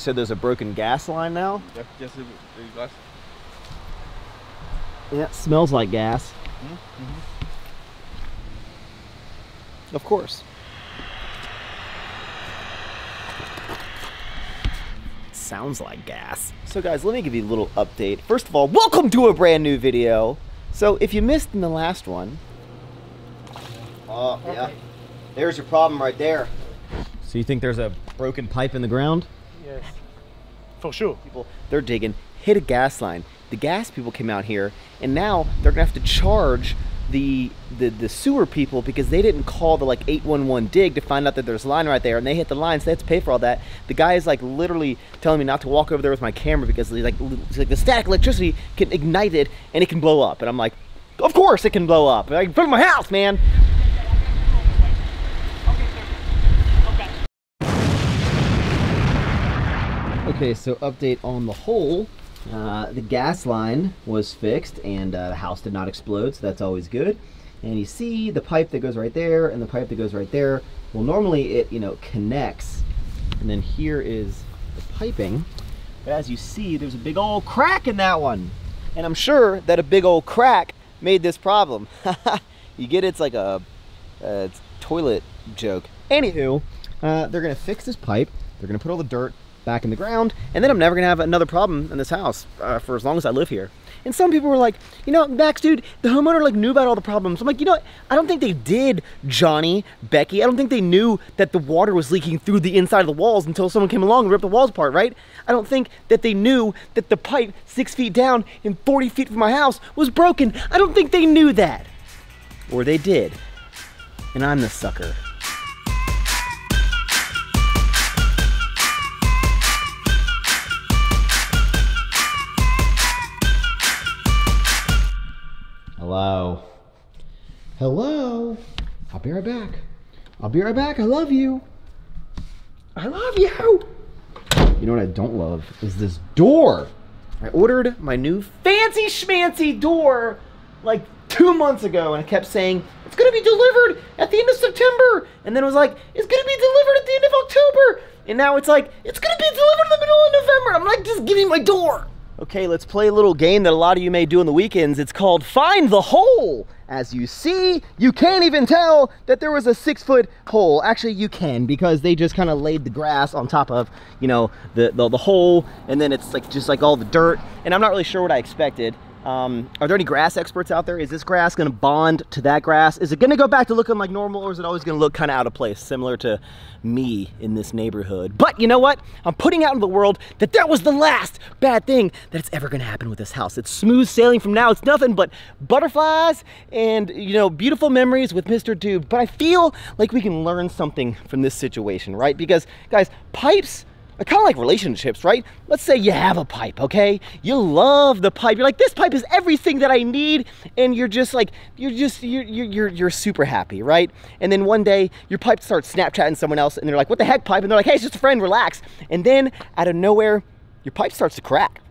said there's a broken gas line now? Yeah, just the gas. Yeah, it smells like gas. Of course. It sounds like gas. So guys, let me give you a little update. First of all, welcome to a brand new video. So if you missed in the last one, yeah, there's your problem right there. So you think there's a broken pipe in the ground? Yes, for sure. People, they're digging, hit a gas line. The gas people came out here, and now they're gonna have to charge the sewer people because they didn't call the like 811 dig to find out that there's a line right there, and they hit the line, so they have to pay for all that. The guy is like literally telling me not to walk over there with my camera because like the static electricity can ignite it and it can blow up. And I'm like, of course it can blow up. Like, in front of my house, man. Okay, so update on the hole. The gas line was fixed and the house did not explode, so that's always good. And you see the pipe that goes right there and the pipe that goes right there. Well, normally it, you know, connects, and then here is the piping. But as you see, there's a big old crack in that one. And I'm sure that a big old crack made this problem. You get it? It's like a toilet joke. Anywho, they're gonna fix this pipe. They're gonna put all the dirt back in the ground, and then I'm never gonna have another problem in this house for as long as I live here. And some people were like, you know, Max, dude, the homeowner like knew about all the problems. I'm like, you know what? I don't think they did, Johnny, Becky. I don't think they knew that the water was leaking through the inside of the walls until someone came along and ripped the walls apart, right? I don't think that they knew that the pipe 6 feet down and 40 feet from my house was broken. I don't think they knew that. Or they did. And I'm the sucker. Hello. Hello. I'll be right back. I'll be right back. I love you. I love you. You know what I don't love is this door. I ordered my new fancy schmancy door like 2 months ago, and I kept saying, it's gonna be delivered at the end of September. And then it was like, it's gonna be delivered at the end of October. And now it's like, it's gonna be delivered in the middle of November. I'm like, just give me my door. Okay, let's play a little game that a lot of you may do on the weekends. It's called Find the Hole. As you see, you can't even tell that there was a 6-foot hole. Actually, you can, because they just kind of laid the grass on top of, you know, the hole, and then it's like just like all the dirt. And I'm not really sure what I expected. Are there any grass experts out there? Is this grass gonna bond to that grass? Is it gonna go back to looking like normal, or is it always gonna look kind of out of place, similar to me in this neighborhood? But you know what? I'm putting out in the world that that was the last bad thing that it's ever gonna happen with this house. It's smooth sailing from now. It's nothing but butterflies and, you know, beautiful memories with Mr. Dude. But I feel like we can learn something from this situation, right? Because, guys, pipes are kind of like relationships, right? Let's say you have a pipe, okay? You love the pipe. You're like, this pipe is everything that I need, and you're just like, you're super happy, right? And then one day your pipe starts Snapchatting someone else, and they're like, what the heck, pipe? And they're like, hey, it's just a friend, relax. And then out of nowhere, your pipe starts to crack.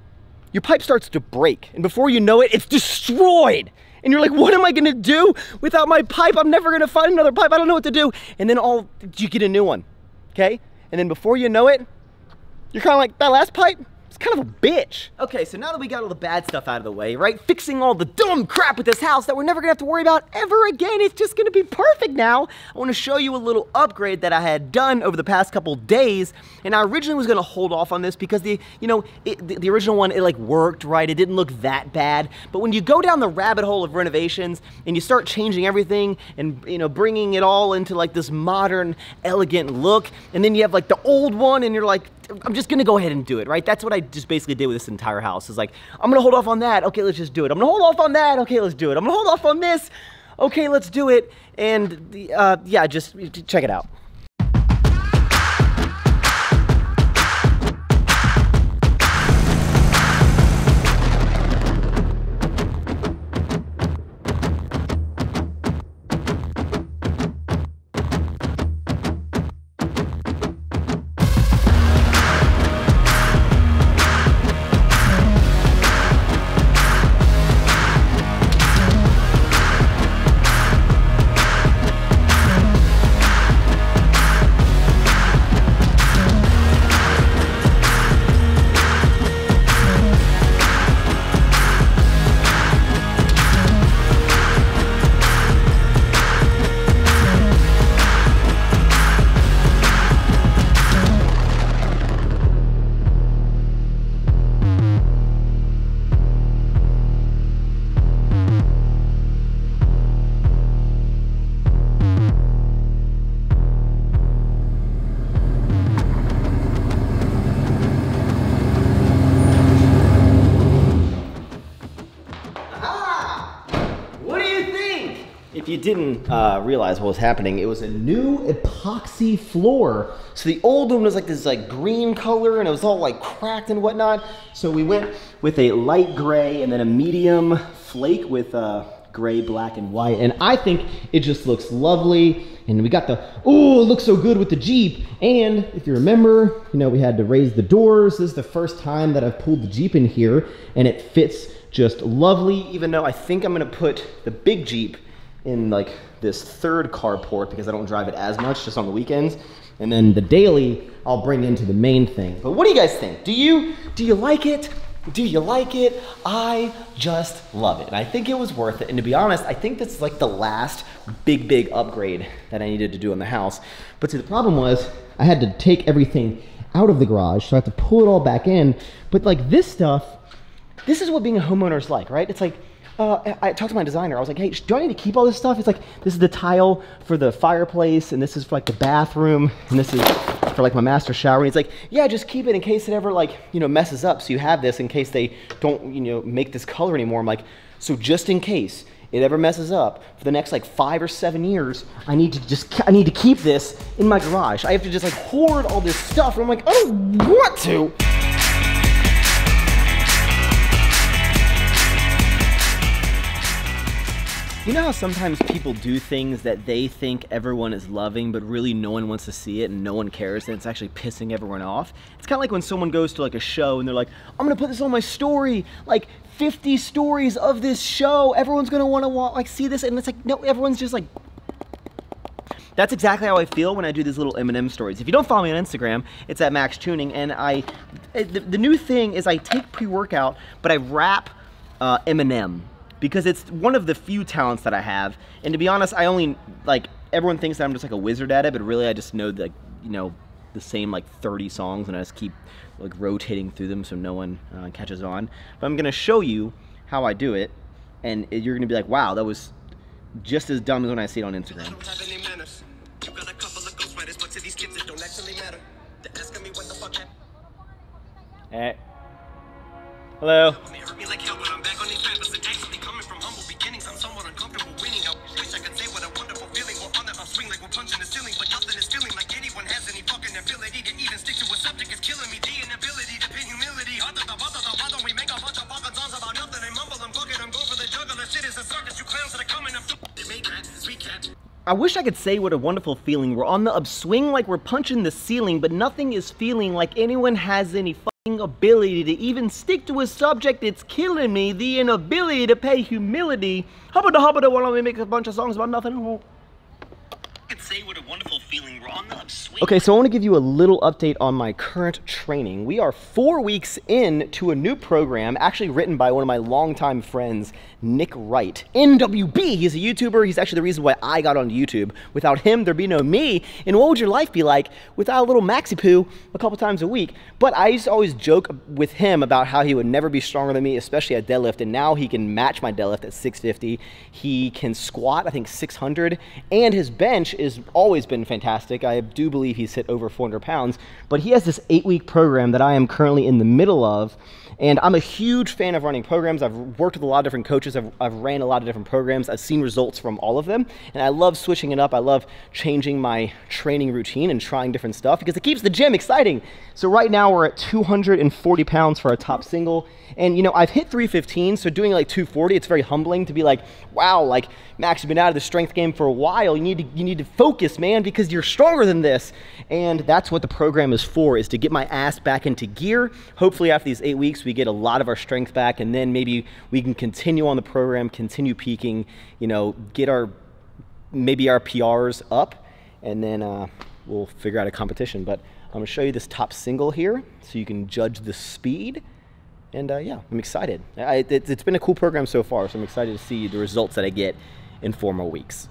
Your pipe starts to break, and before you know it, it's destroyed. And you're like, what am I gonna do without my pipe? I'm never gonna find another pipe. I don't know what to do. And then you get a new one, okay? And then before you know it, you're kind of like, that last pipe, it's kind of a bitch. Okay, so now that we got all the bad stuff out of the way, right? Fixing all the dumb crap with this house that we're never gonna have to worry about ever again. It's just gonna be perfect now. I wanna show you a little upgrade that I had done over the past couple days. And I originally was gonna hold off on this because the original one, it like worked, right? It didn't look that bad. But when you go down the rabbit hole of renovations and you start changing everything and, you know, bringing it all into like this modern, elegant look, and then you have like the old one and you're like, I'm just gonna go ahead and do it, right? That's what I just basically did with this entire house. Is like, I'm gonna hold off on that, okay, let's just do it. I'm gonna hold off on that, okay, let's do it. I'm gonna hold off on this, okay, let's do it. And yeah, just check it out. if you didn't realize what was happening, it was a new epoxy floor. So the old one was like this like green color and it was all like cracked and whatnot. So we went with a light gray and then a medium flake with gray, black, and white. And I think it just looks lovely. And we got the, oh, it looks so good with the Jeep. And if you remember, you know, we had to raise the doors. This is the first time that I've pulled the Jeep in here and it fits just lovely, even though I think I'm gonna put the big Jeep in like this third carport because I don't drive it as much, just on the weekends. And then the daily, I'll bring into the main thing. But what do you guys think? Do you like it? Do you like it? I just love it. And I think it was worth it. And to be honest, I think this is like the last big upgrade that I needed to do in the house. But see, the problem was I had to take everything out of the garage, so I have to pull it all back in. But like this stuff, this is what being a homeowner is like, right? It's like, I talked to my designer. I was like, hey, do I need to keep all this stuff? It's like, this is the tile for the fireplace, and this is for like the bathroom, and this is for like my master shower. And he's like, yeah, just keep it in case it ever like, you know, messes up. So you have this in case they don't, you know, make this color anymore. I'm like, so just in case it ever messes up for the next like 5 or 7 years, I need to keep this in my garage. I have to just like hoard all this stuff. And I'm like, I don't want to. You know how sometimes people do things that they think everyone is loving, but really no one wants to see it and no one cares, and it's actually pissing everyone off? It's kind of like when someone goes to like a show and they're like, I'm gonna put this on my story, like 50 stories of this show, everyone's gonna wanna like see this, and it's like, no, everyone's just like... That's exactly how I feel when I do these little M&M stories. If you don't follow me on Instagram, it's at Maxx Chewning, and the new thing is I take pre-workout, but I wrap M&M. Because it's one of the few talents that I have, and to be honest, I only, like, everyone thinks that I'm just like a wizard at it, but really I just know, like, you know, the same like 30 songs, and I just keep like rotating through them so no one catches on. But I'm gonna show you how I do it, and you're gonna be like, wow, that was just as dumb as when I see it on Instagram. Hey. Hello. I wish I could say what a wonderful feeling. We're on the upswing like we're punching the ceiling, but nothing is feeling like anyone has any fucking ability to even stick to a subject. It's killing me, the inability to pay humility. Hubba why don't we make a bunch of songs about nothing? I could say what a wonderful feeling. We're on the upswing. Okay, so I want to give you a little update on my current training. We are 4 weeks into a new program, actually written by one of my longtime friends, Nick Wright. NWB, he's a YouTuber. He's actually the reason why I got onto YouTube. Without him, there'd be no me. And what would your life be like without a little Maxi Poo a couple times a week? But I used to always joke with him about how he would never be stronger than me, especially at deadlift. And now he can match my deadlift at 650. He can squat, I think, 600. And his bench has always been fantastic. I do believe he's hit over 400 pounds. But he has this 8-week program that I am currently in the middle of. And I'm a huge fan of running programs. I've worked with a lot of different coaches. I've ran a lot of different programs. I've seen results from all of them. And I love switching it up. I love changing my training routine and trying different stuff because it keeps the gym exciting. So right now we're at 240 pounds for our top single. And you know, I've hit 315, so doing like 240, it's very humbling to be like, wow, like Max, you've been out of the strength game for a while. You need to focus, man, because you're stronger than this. And that's what the program is for, is to get my ass back into gear. Hopefully after these 8 weeks, we get a lot of our strength back, and then maybe we can continue on the program, continue peaking, you know, get maybe our PRs up, and then we'll figure out a competition. But I'm gonna show you this top single here so you can judge the speed. And yeah, I'm excited. It's been a cool program so far, so I'm excited to see the results that I get in 4 more weeks.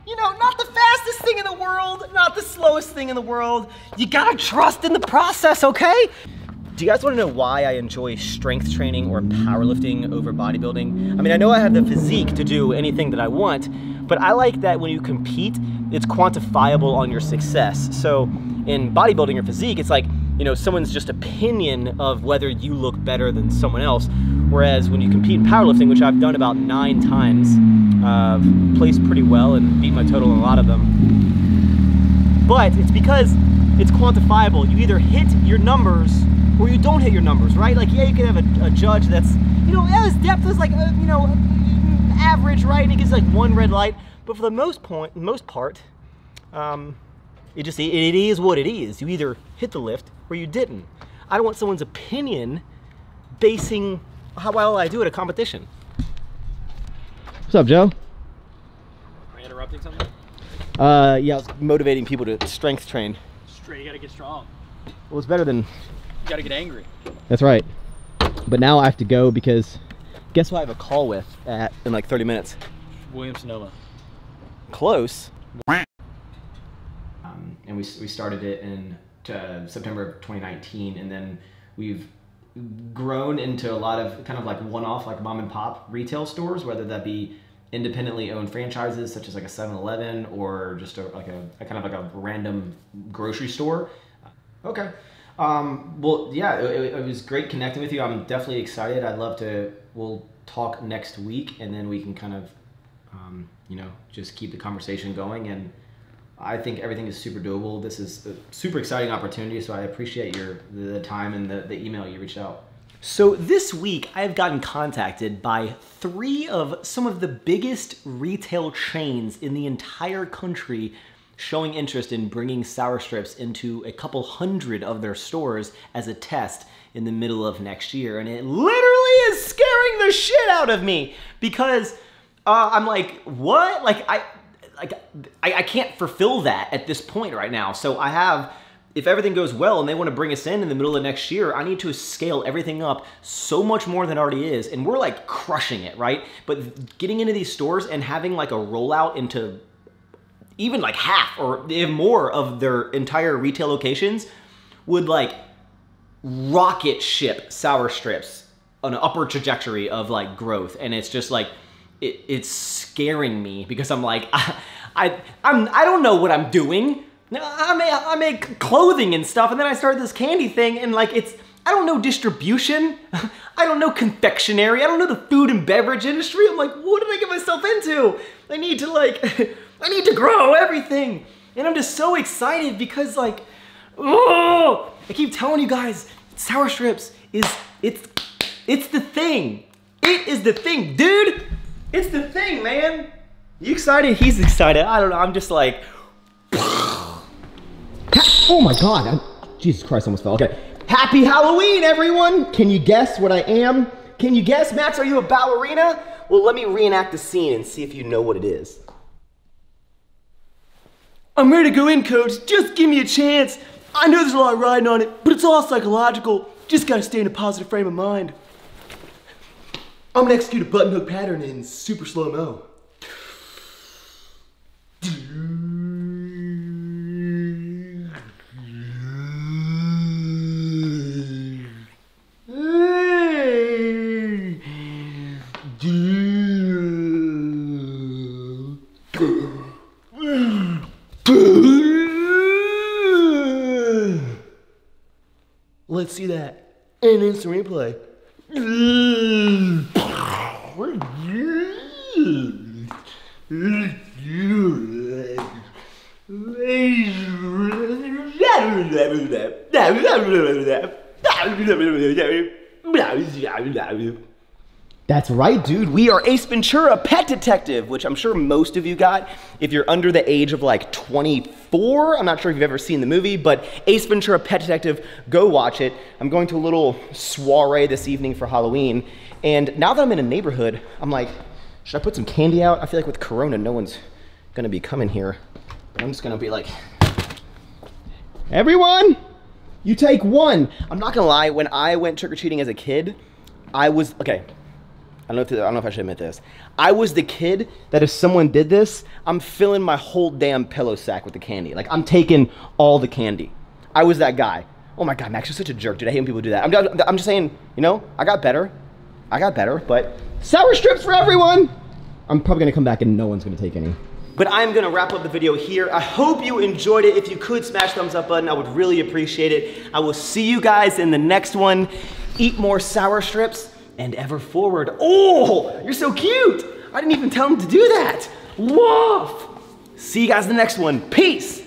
You know, not the fastest thing in the world, not the slowest thing in the world. You gotta trust in the process, okay? Do you guys want to know why I enjoy strength training or powerlifting over bodybuilding? I mean, I know I have the physique to do anything that I want, but I like that when you compete, it's quantifiable on your success. So in bodybuilding or physique, it's like, you know, someone's just opinion of whether you look better than someone else. Whereas when you compete in powerlifting, which I've done about 9 times, placed pretty well and beat my total in a lot of them. But it's because it's quantifiable. You either hit your numbers or you don't hit your numbers, right? Like, yeah, you can have a judge that's, you know, his depth is like, you know, average, right? And he gets like 1 red light. But for the most part, it is what it is. You either hit the lift or you didn't. I don't want someone's opinion basing how well I do at a competition. What's up, Joe? Am I interrupting something? Yeah, I was motivating people to strength train. Straight, you gotta get strong. Well, it's better than... You gotta get angry. That's right. But now I have to go because... Guess who I have a call with in like 30 minutes? William Sonoma. Close. And we started it in September of 2019, and then we've grown into a lot of kind of like one-off, like mom and pop retail stores, whether that be independently owned franchises such as like a 7-Eleven or just a kind of like a random grocery store. Okay. Well, yeah, it was great connecting with you. I'm definitely excited. We'll talk next week, and then we can kind of, you know, just keep the conversation going. And I think everything is super doable. This is a super exciting opportunity, so I appreciate the time and the email you reached out. So this week, I've gotten contacted by 3 of some of the biggest retail chains in the entire country showing interest in bringing sour strips into a couple hundred of their stores as a test in the middle of next year. And it literally is scaring the shit out of me because I'm like, what? Like I can't fulfill that at this point right now. So I have, if everything goes well and they want to bring us in the middle of next year, I need to scale everything up so much more than it already is. And we're like crushing it, right? But getting into these stores and having like a rollout into even like half or even more of their entire retail locations would like rocket ship sour strips on an upward trajectory of like growth. And it's just like, it's scaring me because I'm like, I don't know what I'm doing. I make clothing and stuff, and then I started this candy thing, and like I don't know distribution. I don't know confectionery. I don't know the food and beverage industry. I'm like, what did I get myself into? I need to grow everything. And I'm just so excited because like, oh, I keep telling you guys, sour strips it's the thing. It is the thing, dude. It's the thing, man. You excited? He's excited. I don't know. I'm just like, oh my God. Jesus Christ, I almost fell. Okay. Happy Halloween, everyone. Can you guess what I am? Can you guess? Max, are you a ballerina? well, let me reenact the scene and see if you know what it is. I'm ready to go in, coach. Just give me a chance. I know there's a lot riding on it, but it's all psychological. Just gotta stay in a positive frame of mind. I'm gonna execute a button hook pattern in super slow-mo. Let's see that. And instant replay. That's right, dude. We are Ace Ventura Pet Detective, which I'm sure most of you got if you're under the age of like 24. I'm not sure if you've ever seen the movie, but Ace Ventura Pet Detective, go watch it. I'm going to a little soiree this evening for Halloween, and now that I'm in a neighborhood, I'm like, should I put some candy out? I feel like with Corona, no one's gonna be coming here. I'm just gonna be like, everyone, you take one. I'm not gonna lie, when I went trick-or-treating as a kid, I was, okay, I don't know if I should admit this. I was the kid that if someone did this, I'm filling my whole damn pillow sack with the candy. Like, I'm taking all the candy. I was that guy. Oh my God, Max, you're such a jerk, dude. I hate when people do that. I'm just saying, you know, I got better, but sour strips for everyone. I'm probably gonna come back and no one's gonna take any. But I'm gonna wrap up the video here. I hope you enjoyed it. If you could smash thumbs up button, I would really appreciate it. I will see you guys in the next one. Eat more sour strips and ever forward. Oh, you're so cute. I didn't even tell him to do that. Woof. See you guys in the next one. Peace.